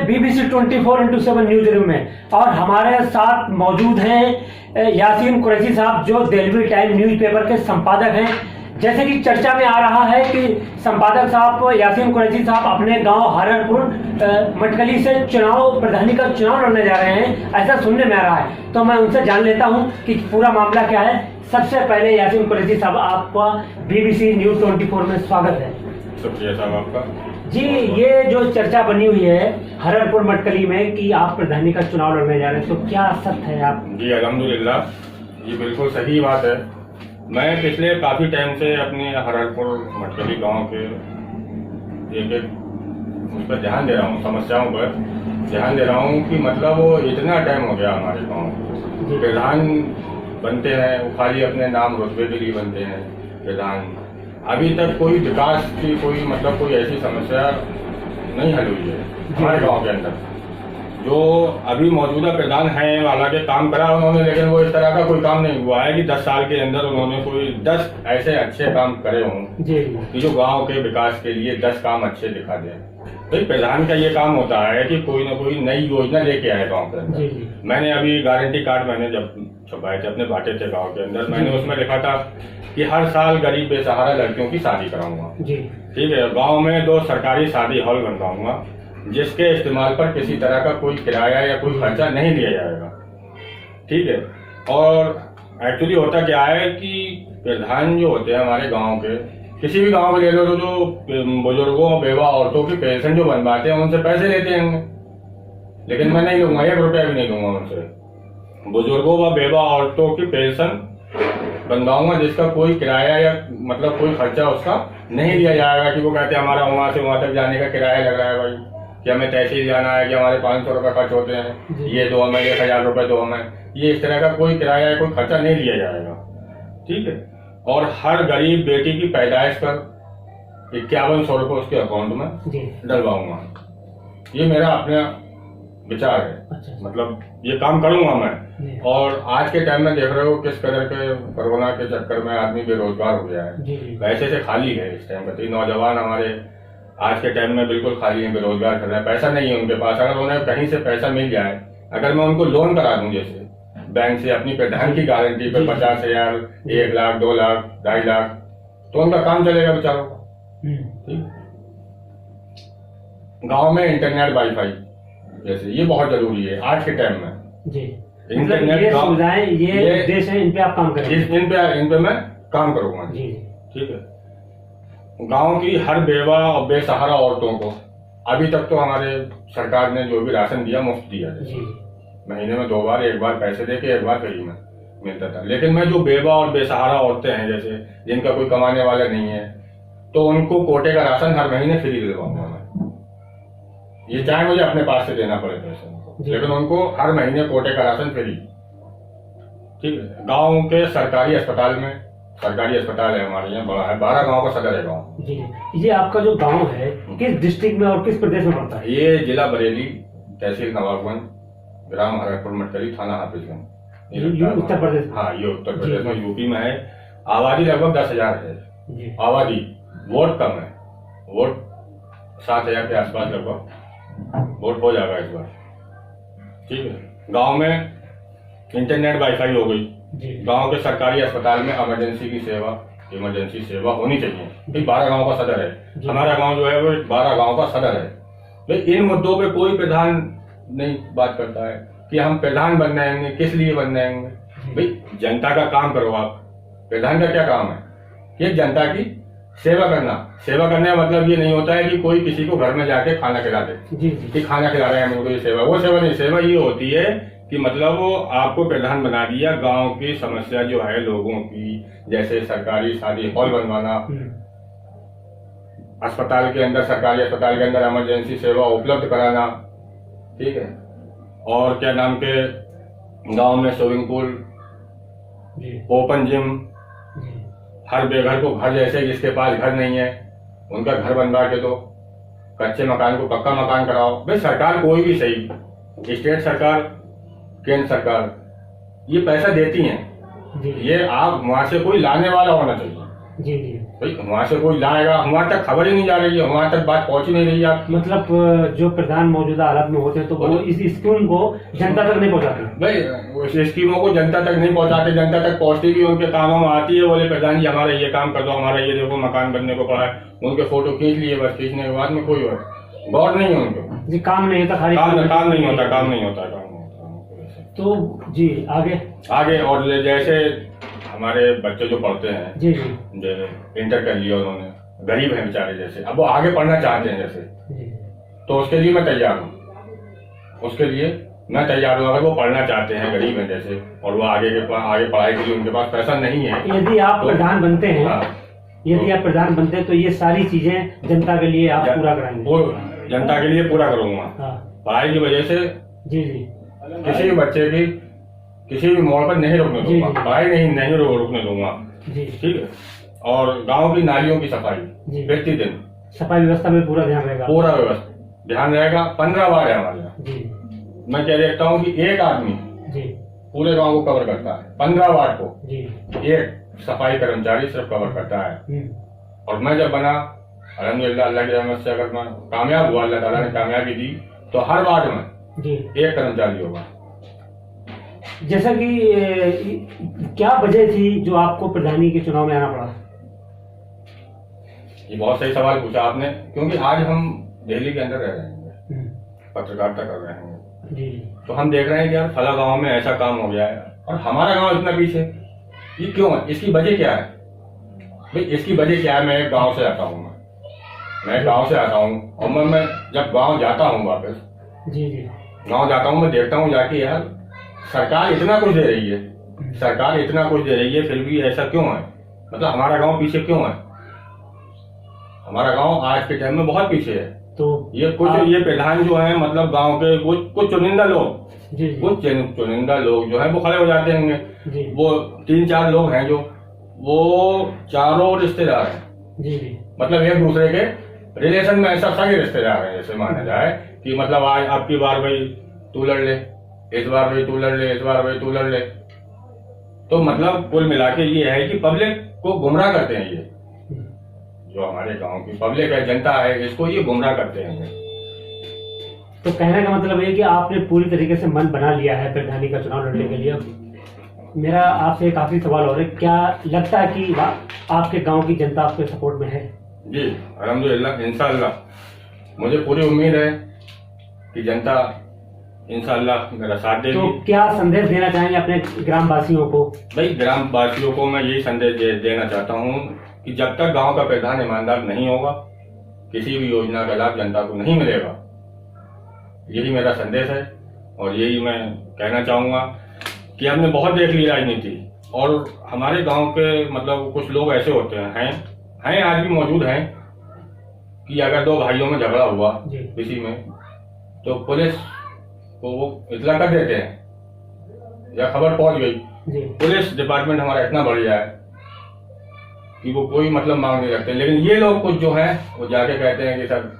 BBC 24x7 news room में और हमारे साथ मौजूद हैं यासीन कुरैशी साहब जो दिल्ली टाइम न्यूज़पेपर के संपादक हैं। जैसे कि चर्चा में आ रहा है कि संपादक साहब यासीन कुरैशी साहब अपने गांव हररपुर मटकली से प्रधानी का चुनाव लड़ने जा रहे हैं, ऐसा सुनने में आ रहा है। तो मैं उनसे जान लेता हूं कि पूरा मामला क्या है। सबसे पहले यासीन कुरैशी साहब, आपका BBC न्यूज़ 24 में स्वागत है। शुक्रिया साहब आपका जी। ये जो चर्चा बनी हुई है हररपुर मटकली में कि आप प्रधानी का चुनाव लड़ने जा रहे हैं, तो क्या सत्य है? आप जी अल्हम्दुलिल्लाह, ये बिल्कुल सही बात है। मैं पिछले काफ़ी टाइम से अपने हररपुर मटकली गांव के एक उस पर ध्यान दे रहा हूँ, समस्याओं पर ध्यान दे रहा हूँ कि मतलब वो इतना टाइम हो गया हमारे गांव प्रधान बनते हैं, वो खाली अपने नाम रुतबे के लिए बनते हैं प्रधान। अभी तक कोई विकास की कोई ऐसी समस्या नहीं हल हुई है हमारे गांव के अंदर। जो अभी मौजूदा प्रधान हैं हालांकि काम करा उन्होंने, लेकिन वो इस तरह का कोई काम नहीं हुआ है कि 10 साल के अंदर उन्होंने कोई 10 ऐसे अच्छे काम करे हों कि जो गांव के विकास के लिए 10 काम अच्छे दिखा दें। तो प्रधान का ये काम होता है कि कोई ना कोई नई योजना लेके आए गांव के अंदर। मैंने अभी गारंटी कार्ड मैंने जब छपाए थे अपने बांटे थे गांव के अंदर, मैंने उसमें लिखा था कि हर साल गरीब बेसहारा लड़कियों की शादी कराऊंगा। ठीक है, गांव में 2 सरकारी शादी हॉल बनवाऊंगा जिसके इस्तेमाल पर किसी तरह का कोई किराया या कोई खर्चा नहीं लिया जाएगा। ठीक है, और एक्चुअली होता क्या है कि प्रधान जो होते हैं हमारे गांव के, किसी भी गांव के ले लो, तो जो बुजुर्गों बेवा औरतों की पेंशन जो बनवाते हैं उनसे पैसे लेते हैं, लेकिन मैं नहीं लूंगा, 1 रुपया भी नहीं लूंगा उनसे। बुजुर्गों व बेवा औरतों की पेंशन बनवाऊंगा जिसका कोई किराया या कोई खर्चा उसका नहीं लिया जाएगा कि वो कहते हैं हमारा वहां से वहां तक जाने का किराया लग रहा है भाई, कि हमें तहसील जाना है, कि हमारे 500 रुपये खर्च होते हैं, ये दो हमें 1000 रुपये दो हमें, ये इस तरह का कोई किराया या कोई खर्चा नहीं लिया जाएगा। ठीक है, और हर गरीब बेटी की पैदाइश पर 5100 रुपये उसके अकाउंट में डलवाऊंगा। ये मेरा अपना विचार है, ये काम करूंगा मैं। और आज के टाइम में देख रहे हो किस कदर के कोरोना के चक्कर में आदमी बेरोजगार हो गया है, पैसे से खाली है इस टाइम पर। नौजवान हमारे आज के टाइम में बिल्कुल खाली है, बेरोजगार कर रहे हैं, पैसा नहीं है उनके पास। अगर उन्हें कहीं से पैसा मिल जाए, अगर मैं उनको लोन करा दूं जैसे बैंक से अपनी प्रधान की गारंटी पे 50,000, 1 लाख, 2 लाख, 2.5 लाख, तो उनका काम चलेगा बेचारों का। गाँव में इंटरनेट वाईफाई जैसे ये बहुत जरूरी है आज के टाइम में। इंटरनेट ये सुविधाएं, ये देश है, इन पे आप काम करेंगे? इन पे मैं काम करूंगा। ठीक है, गांव की हर बेवा और बेसहारा औरतों को अभी तक तो हमारे सरकार ने जो भी राशन दिया मुफ्त दिया है, महीने में 2 बार, 1 बार पैसे दे के 1 बार फ्री में मिलता था। लेकिन मैं जो बेवा और बेसहारा औरतें हैं जैसे जिनका कोई कमाने वाला नहीं है, तो उनको कोटे का राशन हर महीने फ्री दिलवाऊंगा मैं। ये चाहे मुझे अपने पास से देना पड़े पैसे उनको, लेकिन उनको हर महीने कोटे का राशन फ्री। ठीक है, गांव के सरकारी अस्पताल में, सरकारी अस्पताल है हमारे यहाँ बड़ा है, 12 गांव का सदर है गांव। ये आपका जो गांव है किस डिस्ट्रिक्ट में और किस प्रदेश में पड़ता है? ये जिला बरेली, तहसील नवाबगंज, ग्राम हररपुर मटकली, थाना हाफिजगंज, उत्तर प्रदेश। हाँ, ये उत्तर प्रदेश में, यूपी में है। आबादी लगभग 10,000 है आबादी, वोट कम है, वोट 7,000 के आसपास लगभग वोट हो जाएगा इस बार। ठीक है, गांव में इंटरनेट वाईफाई हो गई, गांव के सरकारी अस्पताल में इमरजेंसी सेवा होनी चाहिए। 12 गांव का सदर है हमारा गांव, जो है वो 12 गांव का सदर है। लेकिन इन मुद्दों पे कोई प्रधान नहीं बात करता है कि हम प्रधान बनना है, किस लिए बनना है भाई? जनता का काम करो आप। प्रधान का क्या काम है कि जनता की सेवा करना। सेवा करने का मतलब ये नहीं होता है कि कोई किसी को घर में जाके खाना खिला दे कि खाना खिला रहे हैं हमको, ये सेवा, वो सेवा नहीं। सेवा ये होती है कि वो आपको प्रधान बना दिया, गांव की समस्या जो है लोगों की, जैसे सरकारी शादी हॉल बनवाना, अस्पताल के अंदर, सरकारी अस्पताल के अंदर इमरजेंसी सेवा उपलब्ध कराना। ठीक है, और क्या नाम के गांव में स्विमिंग पूल, ओपन जिम, हर बेघर को घर, जैसे जिसके पास घर नहीं है उनका घर बनवा के दो, कच्चे मकान को पक्का मकान कराओ। भाई सरकार कोई भी सही, स्टेट सरकार, केंद्र सरकार, ये पैसा देती हैं, ये आप वहां से कोई लाने वाला होना चाहिए। जी जी। भाई वहाँ से कोई लाएगा, हमारे तक खबर ही नहीं जा रही है, हमारे तक बात पहुँच ही नहीं रही है आपकी। मतलब जो प्रधान मौजूदा हालात में होते हैं तो वो इस स्कीम को जनता तक नहीं पहुंचाते। भाई उस स्कीमों को जनता तक नहीं पहुंचाते, जनता तक पहुंचती भी उनके कामों में आती है, बोले प्रधान जी हमारा ये काम कर दो, हमारा ये देखो मकान बनने को पड़ा है, उनके फोटो खींच लिए, बस खींचने के बाद में कोई गौर नहीं है उनको जी। काम नहीं होता, खाली काम नहीं होता। तो जी आगे और जैसे हमारे बच्चे जो पढ़ते हैं, जी जी, जो इंटर कर लिया उन्होंने, गरीब हैं बेचारे, जैसे अब वो आगे पढ़ना चाहते हैं जैसे, तो उसके लिए मैं तैयार हूँ, अगर वो पढ़ना चाहते हैं, गरीब हैं जैसे, और वो आगे पढ़ाई के लिए उनके पास पैसा नहीं है, यदि आप प्रधान बनते हैं, यदि आप प्रधान बनते हैं तो ये सारी चीजें जनता के लिए आप पूरा कराएंगे? वो जनता के लिए पूरा करूंगा। पढ़ाई की वजह से जी जी, किसी भी बच्चे की किसी भी मोड़ पर नहीं रुकने दूंगा, पढ़ाई नहीं रुकने दूंगा, ठीक है। और गांव की नालियों की सफाई प्रतिदिन, सफाई व्यवस्था में पूरा ध्यान रहेगा, पूरा व्यवस्था ध्यान रहेगा। 15 वार्ड है हमारे यहाँ, मैं क्या देखता हूँ कि एक आदमी पूरे गांव को कवर करता है, 15 वार्ड को एक सफाई कर्मचारी सिर्फ कवर करता है। और मैं जब बना, अल्हम्दुलिल्लाह अल्लाह की रहमत से अगर मैं कामयाब हुआ, अल्लाह ताला ने कामयाबी दी, तो हर वार्ड में एक कर्मचारी होगा। जैसा कि क्या वजह थी जो आपको प्रधानी के चुनाव में आना पड़ा? ये बहुत सही सवाल पूछा आपने, क्योंकि आज हम दिल्ली के अंदर रह रहे हैं, पत्रकारिता कर रहे हैं, तो हम देख रहे हैं कि यार फला गांव में ऐसा काम हो गया है और हमारा गांव इतना पीछे, ये क्यों है? इसकी वजह क्या है भाई? इसकी वजह क्या है? मैं एक गांव से आता हूँ, और मैं जब गांव जाता हूँ वापस, गांव जाता हूँ, मैं देखता हूँ जाके यार सरकार इतना कुछ दे रही है, फिर भी ऐसा क्यों है? मतलब हमारा गांव पीछे क्यों है? हमारा गांव आज के टाइम में बहुत पीछे है। तो ये प्रधान जो है, मतलब गांव के कुछ चुनिंदा लोग जो है वो खड़े हो जाते होंगे। वो 3-4 लोग हैं जो वो चारों रिश्तेदार हैं, मतलब एक दूसरे के रिलेशन में, ऐसा सगे रिश्तेदार हैं जैसे माना जाए कि मतलब आज आपकी बार भाई तू लड़ ले, इस बार भाई तू लड़ ले, तो मतलब कुल मिला के ये है कि पब्लिक को गुमराह करते हैं। ये जो हमारे गांव की पब्लिक है, जनता है, इसको ये गुमराह करते हैं। तो कहने का मतलब ये कि आपने पूरी तरीके से मन बना लिया है प्रधानी का चुनाव लड़ने के लिए। मेरा आपसे एक आखिरी सवाल और है, क्या लगता है कि आपके गांव की जनता आपके सपोर्ट में है? जी अल्हम्दुलिल्लाह, इंशाअल्लाह मुझे पूरी उम्मीद है कि जनता इंशाअल्लाह मेरा साथ देगी। तो क्या संदेश देना चाहेंगे अपने ग्रामवासियों को? भाई ग्रामवासियों को मैं यही संदेश देना चाहता हूँ कि जब तक गांव का प्रधान ईमानदार नहीं होगा, किसी भी योजना का लाभ जनता को नहीं मिलेगा। यही मेरा संदेश है और यही मैं कहना चाहूंगा कि हमने बहुत देख ली राजनीति, और हमारे गांव के मतलब कुछ लोग ऐसे होते हैं आज भी मौजूद हैं कि अगर 2 भाइयों में झगड़ा हुआ किसी में, तो पुलिस को वो इतला कर देते हैं या खबर पहुंच गई, पुलिस डिपार्टमेंट हमारा इतना बढ़िया है कि वो कोई मतलब मांग नहीं रखते। लेकिन ये लोग कुछ जो है वो जाके कहते हैं कि सर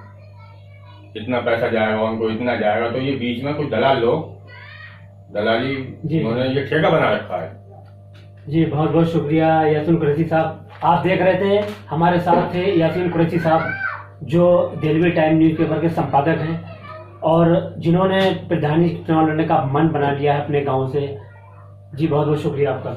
इतना पैसा जाएगा, उनको इतना जाएगा, तो ये बीच में कुछ दलाली उन्होंने ये ठेका बना रखा है। जी बहुत बहुत शुक्रिया यासीन कुरैशी साहब। आप देख रहे थे, हमारे साथ थे यासीन कुरैशी साहब, जो दिल्ली टाइम न्यूज़पेपर के संपादक हैं और जिन्होंने प्रधानी चुनाव लड़ने का मन बना लिया है अपने गांव से। जी बहुत बहुत शुक्रिया आपका।